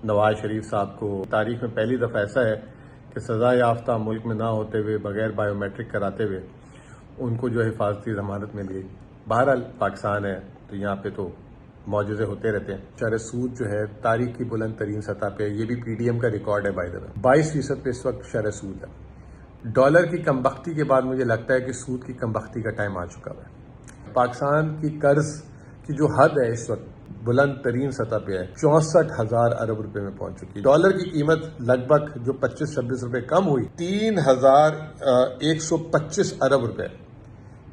نواز شریف صاحب کو تاریخ میں پہلی دفعہ ایسا ہے کہ سزا یافتہ ملک میں نہ ہوتے ہوئے بغیر بائیو میٹرک کراتے ہوئے ان کو جو حفاظتی ضمانت مل گئی۔ بہرحال پاکستان ہے تو یہاں پہ تو معجزے ہوتے رہتے ہیں۔ شرح سود جو ہے تاریخ کی بلند ترین سطح پہ، یہ بھی پی ڈی ایم کا ریکارڈ ہے بائی دا وے، 22% پہ اس وقت شرح سود ہے۔ ڈالر کی کم بختی کے بعد مجھے لگتا ہے کہ سود کی کم بختی کا ٹائم آ چکا ہے۔ پاکستان کی قرض کی جو حد ہے اس وقت بلند ترین سطح پہ ہے، 64,000 ارب روپے میں پہنچ چکی ہے۔ ڈالر کی قیمت لگ بھگ جو 25-26 روپے کم ہوئی، 3,125 ارب روپے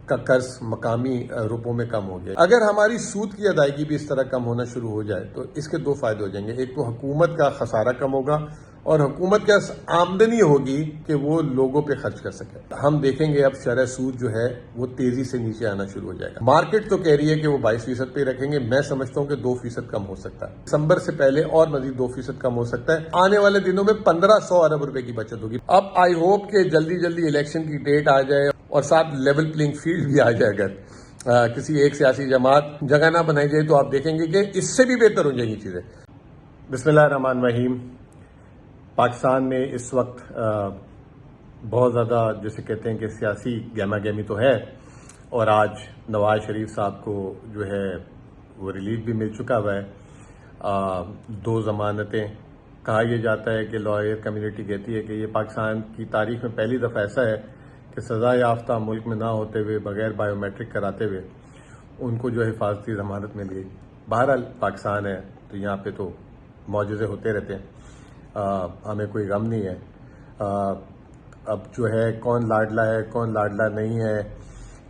کا قرض مقامی روپوں میں کم ہو گیا۔ اگر ہماری سود کی ادائیگی بھی اس طرح کم ہونا شروع ہو جائے تو اس کے دو فائدے ہو جائیں گے۔ ایک تو حکومت کا خسارہ کم ہوگا اور حکومت کا آمدنی ہوگی کہ وہ لوگوں پہ خرچ کر سکے۔ ہم دیکھیں گے اب شرح سود جو ہے وہ تیزی سے نیچے آنا شروع ہو جائے گا۔ مارکیٹ تو کہہ رہی ہے کہ وہ 22% پہ رکھیں گے، میں سمجھتا ہوں کہ 2% کم ہو سکتا ہے۔ دسمبر سے پہلے اور مزید 2% کم ہو سکتا ہے۔ آنے والے دنوں میں 1,500 ارب روپے کی بچت ہوگی۔ اب آئی ہوپ کہ جلدی الیکشن کی ڈیٹ آ جائے اور ساتھ لیول پلینگ فیلڈ بھی آ جائے گا، کسی ایک سیاسی جماعت جگہ نہ بنائی جائے تو آپ دیکھیں گے کہ اس سے بھی بہتر ہو جائیں گی چیزیں۔ بسم اللہ الرحمن الرحیم۔ پاکستان میں اس وقت بہت زیادہ جیسے کہتے ہیں کہ سیاسی گہما گہمی تو ہے، اور آج نواز شریف صاحب کو جو ہے وہ ریلیف بھی مل چکا ہوا ہے، 2 ضمانتیں۔ کہا یہ جاتا ہے کہ لائر کمیونٹی کہتی ہے کہ یہ پاکستان کی تاریخ میں پہلی دفعہ ایسا ہے کہ سزا یافتہ ملک میں نہ ہوتے ہوئے بغیر بائیو میٹرک کراتے ہوئے ان کو جو حفاظتی ضمانت مل گئی۔ بہرحال پاکستان ہے تو یہاں پہ تو معجزے ہوتے رہتے ہیں، ہمیں کوئی غم نہیں ہے۔ اب جو ہے کون لاڈلا ہے کون لاڈلا نہیں ہے،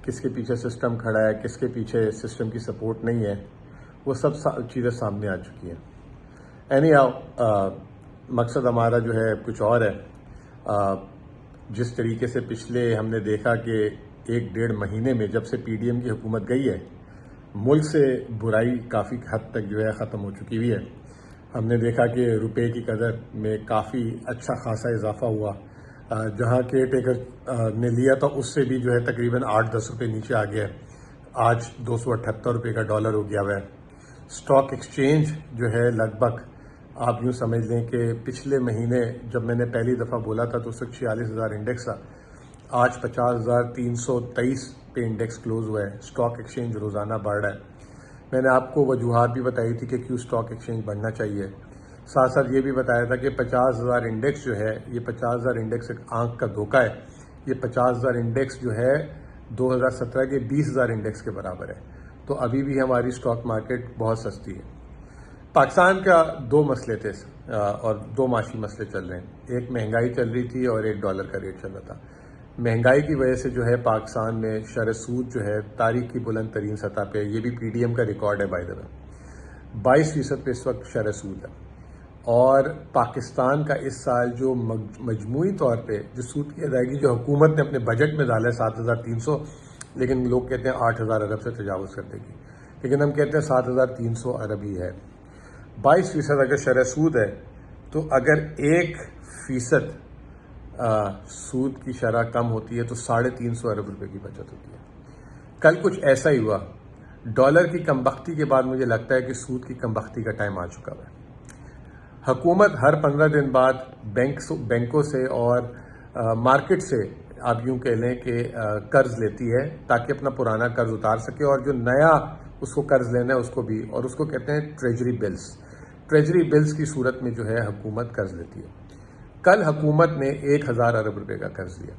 کس کے پیچھے سسٹم کھڑا ہے کس کے پیچھے سسٹم کی سپورٹ نہیں ہے، وہ سب چیزیں سامنے آ چکی ہیں۔ اینی ہاؤ، مقصد ہمارا جو ہے کچھ اور ہے۔ جس طریقے سے پچھلے ہم نے دیکھا کہ 1-1.5 مہینے میں جب سے پی ڈی ایم کی حکومت گئی ہے، ملک سے برائی کافی حد تک جو ہے ختم ہو چکی ہوئی ہے۔ ہم نے دیکھا کہ روپے کی قدر میں کافی اچھا خاصا اضافہ ہوا، جہاں کیئر ٹیکر نے لیا تھا اس سے بھی جو ہے تقریباً 8-10 روپے نیچے آ گیا ہے۔ آج 278 روپے کا ڈالر ہو گیا ہوا ہے۔ اسٹاک ایکسچینج جو ہے لگ بھگ آپ یوں سمجھ لیں کہ پچھلے مہینے جب میں نے پہلی دفعہ بولا تھا تو اس وقت 46,000 انڈیکس تھا، آج 50,323 پہ انڈیکس کلوز ہوا ہے۔ اسٹاک ایکسچینج روزانہ بڑھ رہا ہے۔ میں نے آپ کو وجوہات بھی بتائی تھی کہ کیوں اسٹاک ایکسچینج بڑھنا چاہیے، ساتھ ساتھ یہ بھی بتایا تھا کہ 50,000 انڈیکس جو ہے، یہ 50,000 انڈیکس ایک آنکھ کا دھوکہ ہے۔ یہ 50,000 انڈیکس جو ہے 2017 کے 20,000 انڈیکس کے برابر ہے، تو ابھی بھی ہماری اسٹاک مارکیٹ بہت سستی ہے۔ پاکستان کا 2 مسئلے تھے اور 2 معاشی مسئلے چل رہے ہیں۔ ایک مہنگائی چل رہی تھی اور ایک ڈالر کا ریٹ چل رہا تھا۔ مہنگائی کی وجہ سے جو ہے پاکستان میں شرح سود جو ہے تاریخ کی بلند ترین سطح پہ، یہ بھی پی ڈی ایم کا ریکارڈ ہے بائی دا وے، 22% پہ اس وقت شرح سود ہے۔ اور پاکستان کا اس سال جو مجموعی طور پہ جو سود کی ادائیگی جو حکومت نے اپنے بجٹ میں ڈالا ہے 7,300، لیکن لوگ کہتے ہیں 8,000 ارب سے تجاوز کر دے گی، لیکن ہم کہتے ہیں 7,300 ارب ہی ہے۔ 22% اگر شرح سود ہے تو اگر 1% سود کی شرح کم ہوتی ہے تو 350 ارب روپے کی بچت ہوتی ہے۔ کل کچھ ایسا ہی ہوا۔ ڈالر کی کم بختی کے بعد مجھے لگتا ہے کہ سود کی کم بختی کا ٹائم آ چکا ہے۔ حکومت ہر 15 دن بعد بینکوں سے اور مارکیٹ سے آپ یوں کہہ لیں کہ قرض لیتی ہے تاکہ اپنا پرانا قرض اتار سکے اور جو نیا اس کو قرض لینا ہے اس کو بھی، اور اس کو کہتے ہیں ٹریجری بلز۔ ٹریجری بلز کی صورت میں جو ہے حکومت قرض لیتی ہے۔ کل حکومت نے 1,000 ارب روپے کا قرض لیا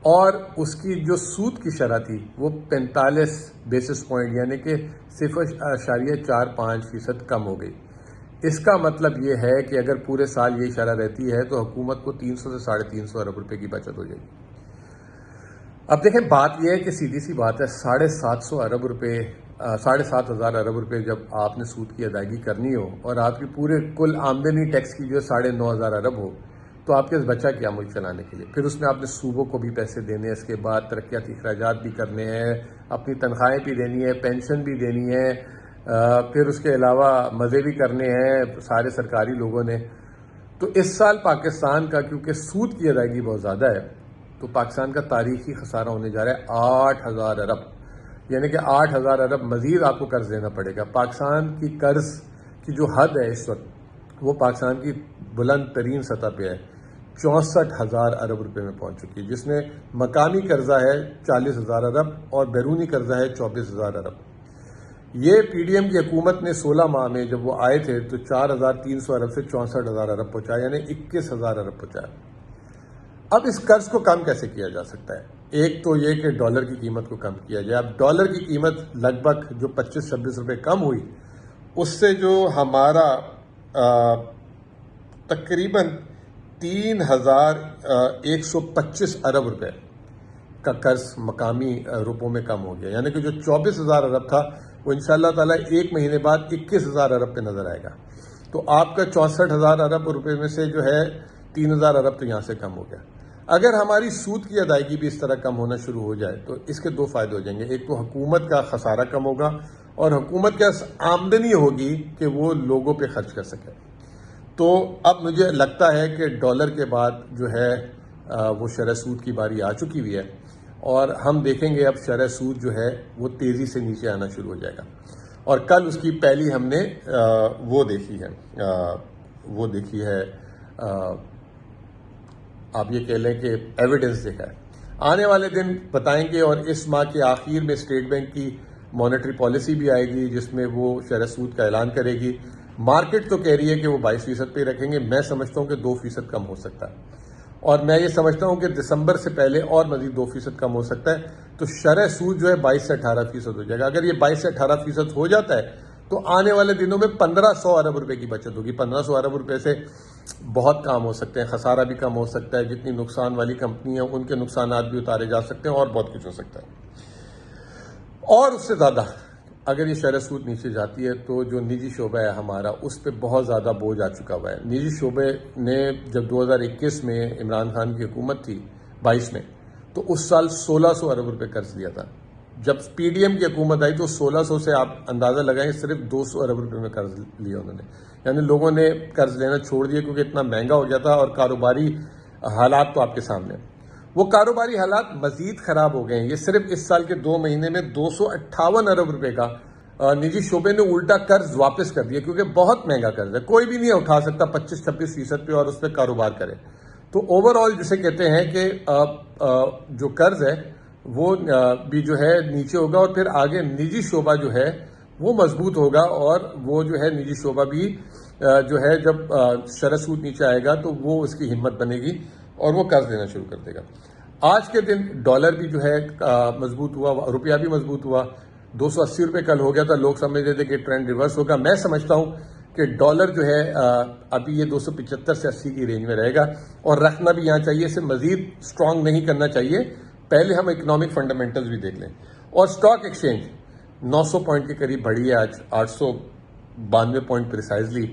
اور اس کی جو سود کی شرح تھی وہ 45 بیسس پوائنٹ یعنی کہ 0.45% کم ہو گئی۔ اس کا مطلب یہ ہے کہ اگر پورے سال یہ شرح رہتی ہے تو حکومت کو 300 سے 350 ارب روپے کی بچت ہو جائے گی۔ اب دیکھیں بات یہ ہے کہ سیدھی سی بات ہے، 750 ارب روپے 7,500 ارب روپے جب آپ نے سود کی ادائیگی کرنی ہو اور آپ کی پورے کل آمدنی ٹیکس کی جو 9,500 ارب ہو تو آپ کے بچا کیا ملک چلانے کے لیے؟ پھر اس میں آپ نے صوبوں کو بھی پیسے دینے ہیں، اس کے بعد ترقیاتی اخراجات بھی کرنے ہیں، اپنی تنخواہیں بھی دینی ہے، پینشن بھی دینی ہے، پھر اس کے علاوہ مزے بھی کرنے ہیں سارے سرکاری لوگوں نے۔ تو اس سال پاکستان کا کیونکہ سود کی ادائیگی بہت زیادہ ہے تو پاکستان کا تاریخی خسارہ ہونے جا رہا ہے 8,000 ارب، یعنی کہ 8,000 ارب مزید آپ کو قرض دینا پڑے گا۔ پاکستان کی قرض کی جو حد ہے اس وقت وہ پاکستان کی بلند ترین سطح پہ ہے، 64,000 ارب روپے میں پہنچ چکی ہے، جس میں مقامی قرضہ ہے 40,000 ارب اور بیرونی قرضہ ہے 24,000 ارب۔ یہ پی ڈی ایم کی حکومت نے 16 ماہ میں جب وہ آئے تھے تو 4,300 ارب سے 64,000 ارب پہنچایا، یعنی 21,000 ارب پہنچایا۔ اب اس قرض کو کم کیسے کیا جا سکتا ہے؟ ایک تو یہ کہ ڈالر کی قیمت کو کم کیا جائے۔ اب ڈالر کی قیمت لگ بھگ جو 25-26 روپے کم ہوئی، اس سے جو ہمارا تقریباً 3,125 ارب روپے کا قرض مقامی روپوں میں کم ہو گیا، یعنی کہ جو 24,000 ارب تھا وہ انشاءاللہ تعالیٰ ایک مہینے بعد 21,000 ارب پہ نظر آئے گا۔ تو آپ کا 64,000 ارب روپے میں سے جو ہے 3,000 ارب تو یہاں سے کم ہو گیا۔ اگر ہماری سود کی ادائیگی بھی اس طرح کم ہونا شروع ہو جائے تو اس کے دو فائدے ہو جائیں گے۔ ایک تو حکومت کا خسارہ کم ہوگا اور حکومت کے آمدنی ہوگی کہ وہ لوگوں پہ خرچ کر سکے۔ تو اب مجھے لگتا ہے کہ ڈالر کے بعد جو ہے وہ شرح سود کی باری آ چکی ہوئی ہے، اور ہم دیکھیں گے اب شرح سود جو ہے وہ تیزی سے نیچے آنا شروع ہو جائے گا۔ اور کل اس کی پہلی ہم نے وہ دیکھی ہے آپ یہ کہہ لیں کہ ایویڈنس دیکھا ہے۔ آنے والے دن بتائیں گے، اور اس ماہ کے آخر میں اسٹیٹ بینک کی مانیٹری پالیسی بھی آئے گی جس میں وہ شرح سود کا اعلان کرے گی۔ مارکیٹ تو کہہ رہی ہے کہ وہ 22% پہ رکھیں گے، میں سمجھتا ہوں کہ 2% کم ہو سکتا ہے، اور میں یہ سمجھتا ہوں کہ دسمبر سے پہلے اور مزید 2% کم ہو سکتا ہے۔ تو شرح سود جو ہے 22 سے 18% ہو جائے گا۔ اگر یہ 22 سے 18% ہو جاتا ہے تو آنے والے دنوں میں 1,500 ارب روپے کی بچت ہوگی۔ 1,500 ارب روپے سے بہت کام ہو سکتے ہیں، خسارہ بھی کم ہو سکتا ہے، جتنی نقصان والی کمپنی ہیں ان کے نقصانات بھی اتارے جا سکتے ہیں، اور بہت کچھ ہو سکتا ہے۔ اور اس سے زیادہ اگر یہ شرح سود نیچے جاتی ہے تو جو نجی شعبہ ہے ہمارا، اس پہ بہت زیادہ بوجھ آ چکا ہوا ہے۔ نجی شعبے نے جب 2021 میں عمران خان کی حکومت تھی 22 میں، تو اس سال 1,600 ارب روپے قرض لیا تھا۔ جب پی ڈی ایم کی حکومت آئی تو 1,600 سے آپ اندازہ لگائیں صرف 200 ارب روپے میں قرض لیا انہوں نے، یعنی لوگوں نے قرض لینا چھوڑ دیا کیونکہ اتنا مہنگا ہو گیا تھا، اور کاروباری حالات تو آپ کے سامنے ہیں۔ وہ کاروباری حالات مزید خراب ہو گئے ہیں۔ یہ صرف اس سال کے 2 مہینے میں 258 ارب روپے کا نجی شعبے نے الٹا قرض واپس کر دیا، کیونکہ بہت مہنگا قرض ہے، کوئی بھی نہیں اٹھا سکتا 25-26% پہ اور اس پہ کاروبار کرے۔ تو اوور آل جسے کہتے ہیں کہ جو قرض ہے وہ بھی جو ہے نیچے ہوگا، اور پھر آگے نجی شعبہ جو ہے وہ مضبوط ہوگا، اور وہ جو ہے نجی شعبہ بھی جو ہے جب شرح سود نیچے آئے گا تو وہ اس کی ہمت بنے گی اور وہ قرض لینا شروع کر دے گا۔ آج کے دن ڈالر بھی جو ہے مضبوط ہوا، روپیہ بھی مضبوط ہوا، 280 روپے کل ہو گیا تھا، لوگ سمجھ رہے تھے کہ ٹرینڈ ریورس ہوگا۔ میں سمجھتا ہوں کہ ڈالر جو ہے ابھی یہ 275 سے 80 کی رینج میں رہے گا، اور رکھنا بھی یہاں چاہیے، اسے مزید سٹرونگ نہیں کرنا چاہیے۔ پہلے ہم اکنامک فنڈامنٹلز بھی دیکھ لیں۔ اور سٹاک ایکسچینج 900 پوائنٹ کے قریب بڑھی ہے آج، 892 پوائنٹ پریسائزلی۔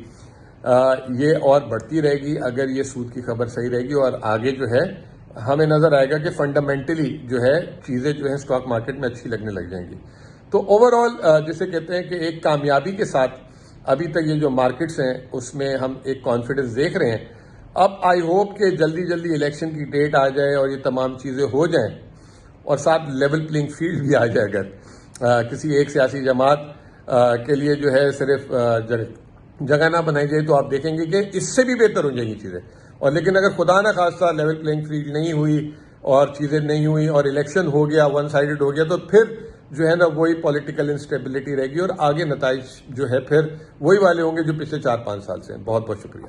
یہ اور بڑھتی رہے گی اگر یہ سود کی خبر صحیح رہے گی، اور آگے جو ہے ہمیں نظر آئے گا کہ فنڈامنٹلی جو ہے چیزیں جو ہیں سٹاک مارکیٹ میں اچھی لگنے لگ جائیں گی۔ تو اوور آل جسے کہتے ہیں کہ ایک کامیابی کے ساتھ ابھی تک یہ جو مارکیٹس ہیں اس میں ہم ایک کانفیڈنس دیکھ رہے ہیں۔ اب آئی ہوپ کہ جلدی جلدی الیکشن کی ڈیٹ آ جائے اور یہ تمام چیزیں ہو جائیں، اور ساتھ لیول پلینگ فیلڈ بھی آ جائے گا، کسی ایک سیاسی جماعت کے لیے جو ہے صرف جگہ نہ بنائی جائے، تو آپ دیکھیں گے کہ اس سے بھی بہتر ہو جائیں گی چیزیں۔ اور لیکن اگر خدا نہ خواستہ لیول پلینگ فیلڈ نہیں ہوئی اور چیزیں نہیں ہوئی اور الیکشن ہو گیا، ون سائیڈڈ ہو گیا، تو پھر جو ہے نا وہی پولیٹیکل انسٹیبلٹی رہے گی، اور آگے نتائج جو ہے پھر وہی والے ہوں گے جو پچھلے 4-5 سال سے ہیں۔ بہت بہت شکریہ۔